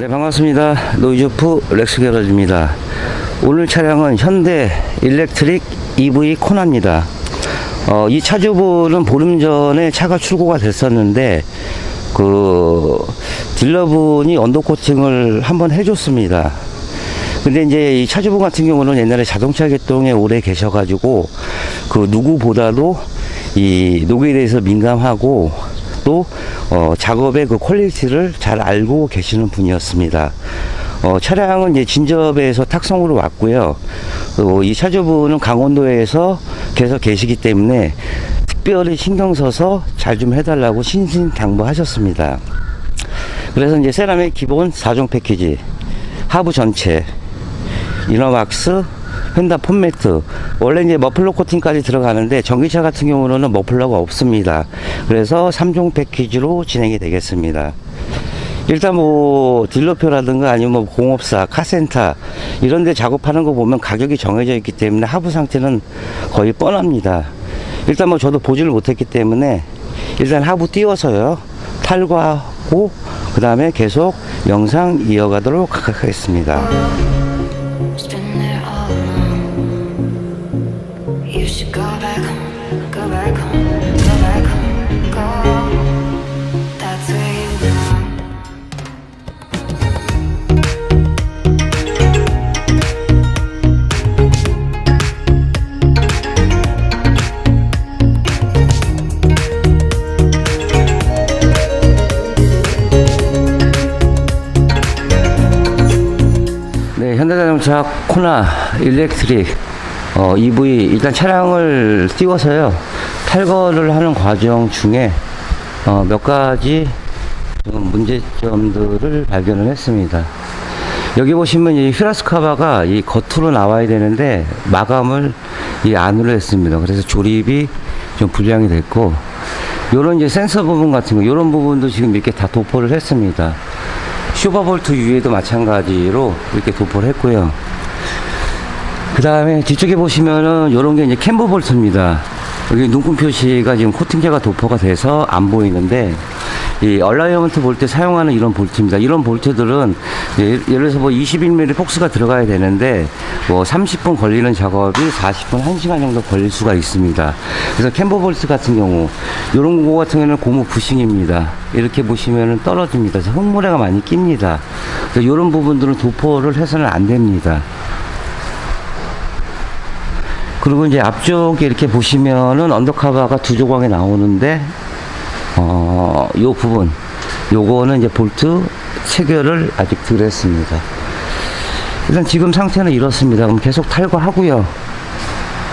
네, 반갑습니다. 노이즈프 렉스 게러지입니다. 오늘 차량은 현대 일렉트릭 EV 코나입니다. 이 차주분은 보름 전에 차가 출고가 됐었는데 딜러분이 언더코팅을 한번 해줬습니다. 근데 이제 이 차주분 같은 경우는 옛날에 자동차 개통에 오래 계셔가지고 누구보다도 이 녹에 대해서 민감하고 또 작업의 퀄리티를 잘 알고 계시는 분이었습니다. 차량은 이제 진접에서 탁송으로 왔고요. 이 차주분은 강원도에서 계속 계시기 때문에 특별히 신경 써서 잘 좀 해달라고 신신당부하셨습니다. 그래서 이제 세라믹 기본 4종 패키지, 하부 전체, 이너박스, 휀다 폼매트, 원래 이제 머플러 코팅까지 들어가는데 전기차 같은 경우는 머플러가 없습니다. 그래서 3종 패키지로 진행이 되겠습니다. 일단 딜러표라든가 아니면 공업사, 카센터 이런 데 작업하는 거 보면 가격이 정해져 있기 때문에 하부 상태는 거의 뻔합니다. 일단 저도 보지를 못했기 때문에 일단 하부 띄워서요 탈거하고 그 다음에 계속 영상 이어가도록 하겠습니다. 네, 현대자동차 코나 일렉트릭 EV 일단 차량을 띄워서요 탈거를 하는 과정 중에 몇 가지 문제점들을 발견을 했습니다. 여기 보시면 이 휘라스 카바가 이 겉으로 나와야 되는데 마감을 이 안으로 했습니다. 그래서 조립이 좀 불량이 됐고, 요런 이제 센서 부분 같은 거, 요런 부분도 지금 이렇게 다 도포를 했습니다. 슈퍼볼트 위에도 마찬가지로 이렇게 도포를 했고요. 그 다음에 뒤쪽에 보시면은 요런 게 이제 캠버 볼트입니다. 여기 눈금 표시가 지금 코팅제가 도포가 돼서 안 보이는데, 이 얼라이먼트 볼 때 사용하는 이런 볼트입니다. 이런 볼트들은 예를 들어서 21mm 폭스가 들어가야 되는데 30분 걸리는 작업이 40분 1시간 정도 걸릴 수가 있습니다. 그래서 캠버 볼트 같은 경우 이런 거 같은 경우는 고무 부싱입니다. 이렇게 보시면은 떨어집니다. 그래서 흙모래가 많이 낍니다. 그래서 이런 부분들은 도포를 해서는 안 됩니다. 그리고 이제 앞쪽에 이렇게 보시면은 언더커버가 두 조각이 나오는데 요 부분, 요거는 이제 볼트 체결을 아직 덜 했습니다. 일단 지금 상태는 이렇습니다. 그럼 계속 탈거하고요.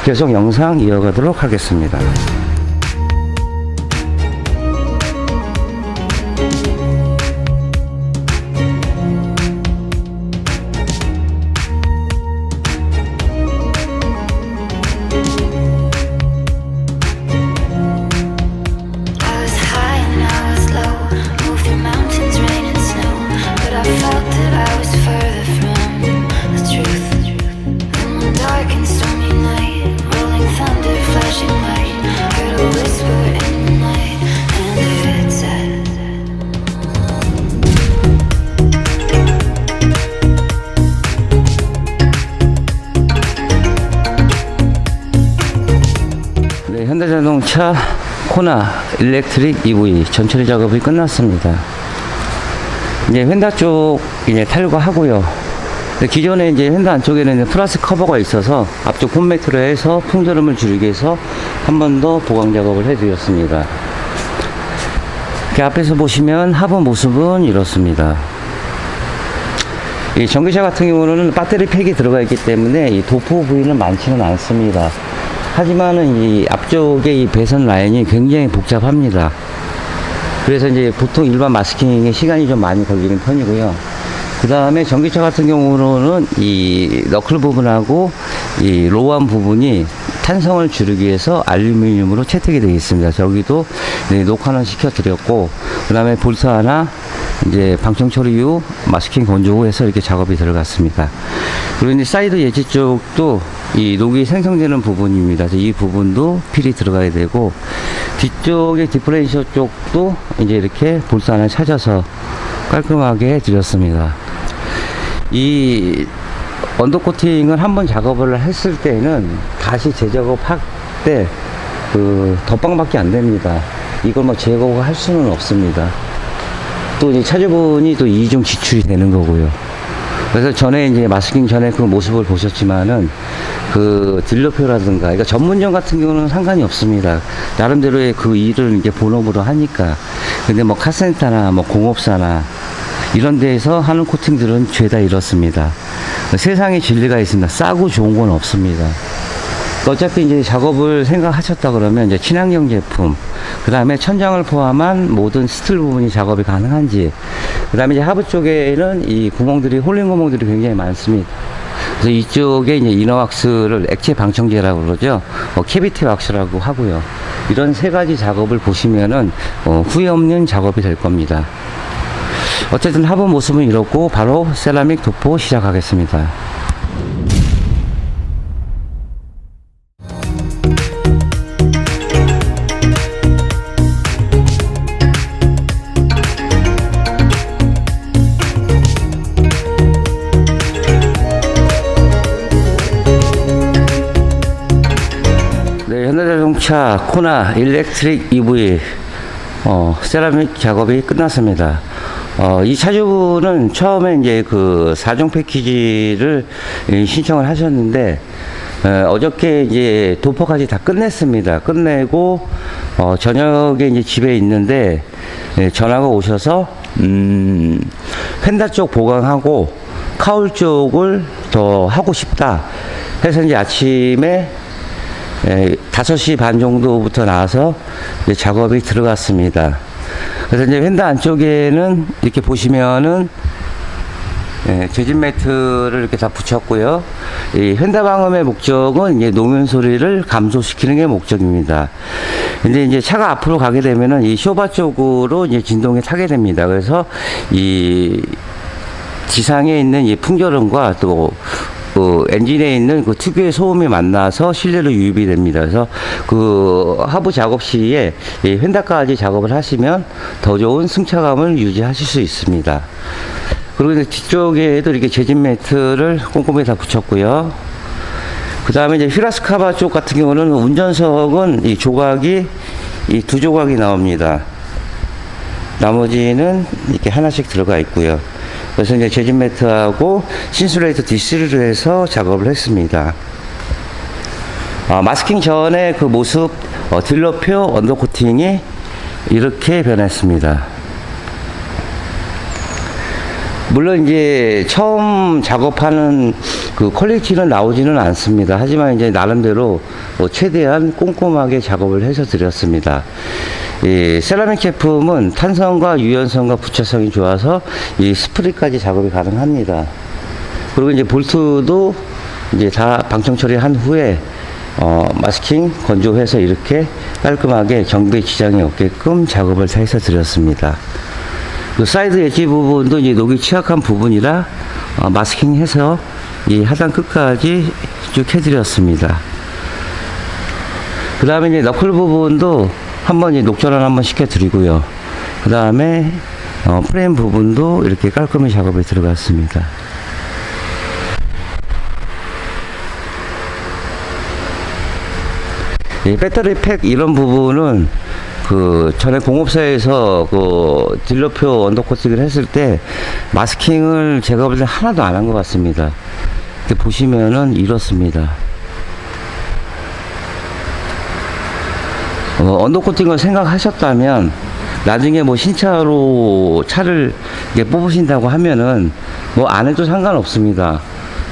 계속 영상 이어가도록 하겠습니다. 네, 현대자동차 코나 일렉트릭 EV 전처리 작업이 끝났습니다. 이제 휀다 쪽 이제 탈거하고요. 기존에 이제 휀다 안쪽에는 플라스틱 커버가 있어서 앞쪽 폼매트로 해서 풍절음을 줄이기 위해서 한 번 더 보강 작업을 해드렸습니다. 이렇게 앞에서 보시면 하부 모습은 이렇습니다. 이 전기차 같은 경우는 배터리 팩이 들어가 있기 때문에 이 도포 부위는 많지는 않습니다. 하지만은 이 앞쪽에 이 배선 라인이 굉장히 복잡합니다. 그래서 이제 보통 일반 마스킹에 시간이 좀 많이 걸리는 편이고요. 그 다음에 전기차 같은 경우는 이 너클 부분하고 이 로우암 부분이 탄성을 줄이기 위해서 알루미늄으로 채택이 되어 있습니다. 저기도 네, 녹화는 시켜드렸고, 그 다음에 볼트 하나 이제 방청 처리 후 마스킹 건조 후 해서 이렇게 작업이 들어갔습니다. 그리고 이제 사이드 예지 쪽도 이 녹이 생성되는 부분입니다. 이 부분도 필이 들어가야 되고, 뒤쪽에 디퍼렌셔 쪽도 이제 이렇게 볼트 하나 찾아서 깔끔하게 해드렸습니다. 이 언더코팅을 한번 작업을 했을 때는 다시 재작업할 때 덧방밖에 안 됩니다. 이걸 뭐 제거할 수는 없습니다. 또 이제 차주분이 또 이중 지출이 되는 거고요. 그래서 전에 이제 마스킹 전에 그 모습을 보셨지만은 그 딜러표라든가, 그러니까 전문점 같은 경우는 상관이 없습니다. 나름대로의 그 일을 이제 본업으로 하니까. 근데 뭐 카센터나 뭐 공업사나 이런 데에서 하는 코팅들은 죄다 이렇습니다. 세상에 진리가 있습니다. 싸고 좋은 건 없습니다. 어차피 이제 작업을 생각하셨다 그러면 이제 친환경 제품, 그 다음에 천장을 포함한 모든 스틸 부분이 작업이 가능한지, 그 다음에 이제 하부 쪽에는 이 구멍들이, 홀링 구멍들이 굉장히 많습니다. 그래서 이쪽에 이제 이너왁스를 액체 방청제라고 그러죠. 캐비티 왁스라고 하고요. 이런 세 가지 작업을 보시면은 후회 없는 작업이 될 겁니다. 어쨌든 하부 모습은 이렇고 바로 세라믹 도포 시작하겠습니다. 네, 현대자동차 코나 일렉트릭 EV 세라믹 작업이 끝났습니다. 이 차주분은 처음에 이제 그 4종 패키지를 신청을 하셨는데, 어저께 이제 도포까지 다 끝냈습니다. 끝내고, 저녁에 이제 집에 있는데, 전화가 오셔서, 펜다 쪽 보강하고, 카울 쪽을 더 하고 싶다 해서 이제 아침에 5시 반 정도부터 나와서 이제 작업이 들어갔습니다. 그래서 이제 휀다 안쪽에는 이렇게 보시면은 재진 매트를 이렇게 다 붙였고요. 이 휀다 방음의 목적은 이제 노면 소리를 감소시키는 게 목적입니다. 근데 이제 차가 앞으로 가게 되면은 이 쇼바 쪽으로 이제 진동이 타게 됩니다. 그래서 이 지상에 있는 이 풍절음과 또 엔진에 있는 그 특유의 소음이 만나서 실내로 유입이 됩니다. 그래서 그 하부 작업 시에 이 휀다까지 작업을 하시면 더 좋은 승차감을 유지하실 수 있습니다. 그리고 이제 뒤쪽에도 이렇게 재진 매트를 꼼꼼히 다 붙였고요. 그 다음에 이제 휘라스카바 쪽 같은 경우는 운전석은 이 조각이 이 2조각이 나옵니다. 나머지는 이렇게 하나씩 들어가 있고요. 그래서 이제 재진 매트하고 신슐레이터 D3를 해서 작업을 했습니다. 마스킹 전에 그 모습, 딜러표 언더코팅이 이렇게 변했습니다. 물론 이제 처음 작업하는 그 퀄리티는 나오지는 않습니다. 하지만 이제 나름대로 최대한 꼼꼼하게 작업을 해서 드렸습니다. 이 세라믹 제품은 탄성과 유연성과 부착성이 좋아서 이 스프릿까지 작업이 가능합니다. 그리고 이제 볼트도 이제 다 방청 처리한 후에 마스킹 건조해서 이렇게 깔끔하게 경비에 지장이 없게끔 작업을 해서 드렸습니다. 그 사이드 엣지 부분도 이제 녹이 취약한 부분이라 마스킹해서 이 하단 끝까지 쭉 해드렸습니다. 그 다음에 이제 너클 부분도 한번 이제 녹전환 한번 시켜드리고요. 그 다음에 프레임 부분도 이렇게 깔끔히 작업에 들어갔습니다. 이 배터리 팩 이런 부분은 그 전에 공업사에서 그 딜러표 언더코팅을 했을 때 마스킹을 제거를 하나도 안 한 것 같습니다. 이렇게 보시면은 이렇습니다. 언더코팅을 생각하셨다면 나중에 뭐 신차로 차를 이렇게 뽑으신다고 하면은 뭐 안 해도 상관없습니다.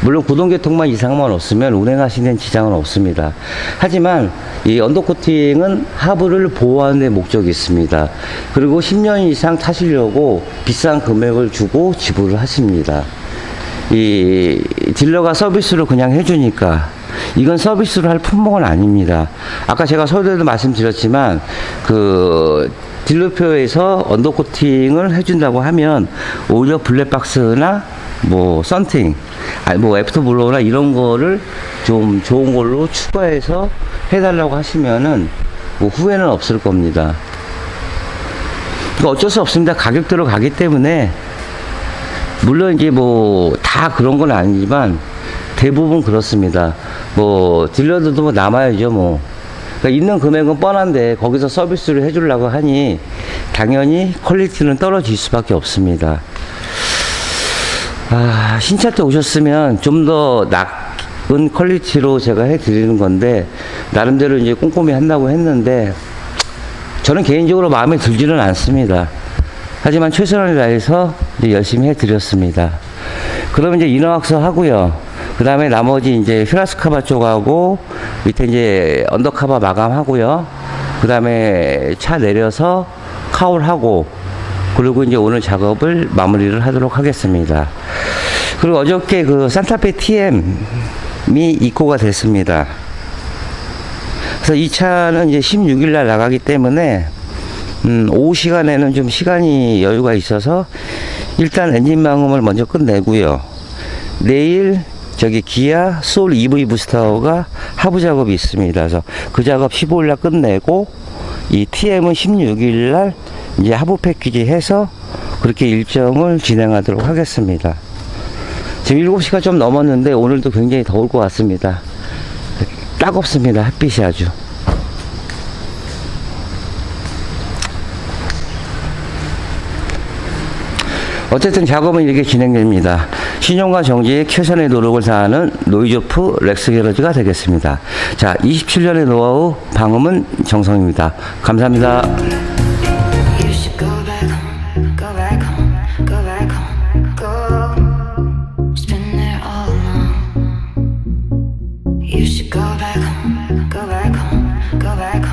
물론 구동계통만 이상만 없으면 운행하시는 지장은 없습니다. 하지만 이 언더코팅은 하부를 보호하는 데 목적이 있습니다. 그리고 10년 이상 타시려고 비싼 금액을 주고 지불을 하십니다. 이 딜러가 서비스로 그냥 해주니까 이건 서비스로 할 품목은 아닙니다. 아까 제가 서두에도 말씀드렸지만 그 딜러표에서 언더코팅을 해준다고 하면 오히려 블랙박스나 뭐 썬팅, 뭐 애프터블로우나 이런 거를 좀 좋은 걸로 추가해서 해달라고 하시면은 뭐 후회는 없을 겁니다. 그러니까 어쩔 수 없습니다. 가격대로 가기 때문에 물론 이제 뭐 다 그런 건 아니지만 대부분 그렇습니다. 뭐 딜러들도 뭐 남아야죠 뭐. 그러니까 있는 금액은 뻔한데 거기서 서비스를 해주려고 하니 당연히 퀄리티는 떨어질 수밖에 없습니다. 신차 때 오셨으면 좀 더 낮은 퀄리티로 제가 해드리는 건데 나름대로 이제 꼼꼼히 한다고 했는데 저는 개인적으로 마음에 들지는 않습니다. 하지만 최선을 다해서 이제 열심히 해드렸습니다. 그러면 이제 이너왁스 하고요. 그 다음에 나머지 이제 휘라스 카바 쪽하고 밑에 이제 언더 카바 마감하고요. 그 다음에 차 내려서 카울하고 그리고 이제 오늘 작업을 마무리를 하도록 하겠습니다. 그리고 어저께 그 산타페 TM이 입고가 됐습니다. 그래서 이 차는 이제 16일 날 나가기 때문에 오후 시간에는 좀 시간이 여유가 있어서 일단 엔진 마감을 먼저 끝내고요. 내일 저기 기아 소울 EV 부스터가 하부 작업이 있습니다. 그래서 그 작업 15일 날 끝내고 이 TM은 16일 날 이제 하부 패키지 해서 그렇게 일정을 진행하도록 하겠습니다. 지금 7시가 좀 넘었는데 오늘도 굉장히 더울 것 같습니다. 따갑습니다. 햇빛이 아주. 어쨌든 작업은 이렇게 진행됩니다. 신용과 정지의 최선의 노력을 다하는 노이즈오프 렉스 게러지가 되겠습니다. 자, 27년의 노하우 방음은 정성입니다. 감사합니다. You should go back home, go back home, go back home, go. It's been there all along. You should go back home, go back home, go back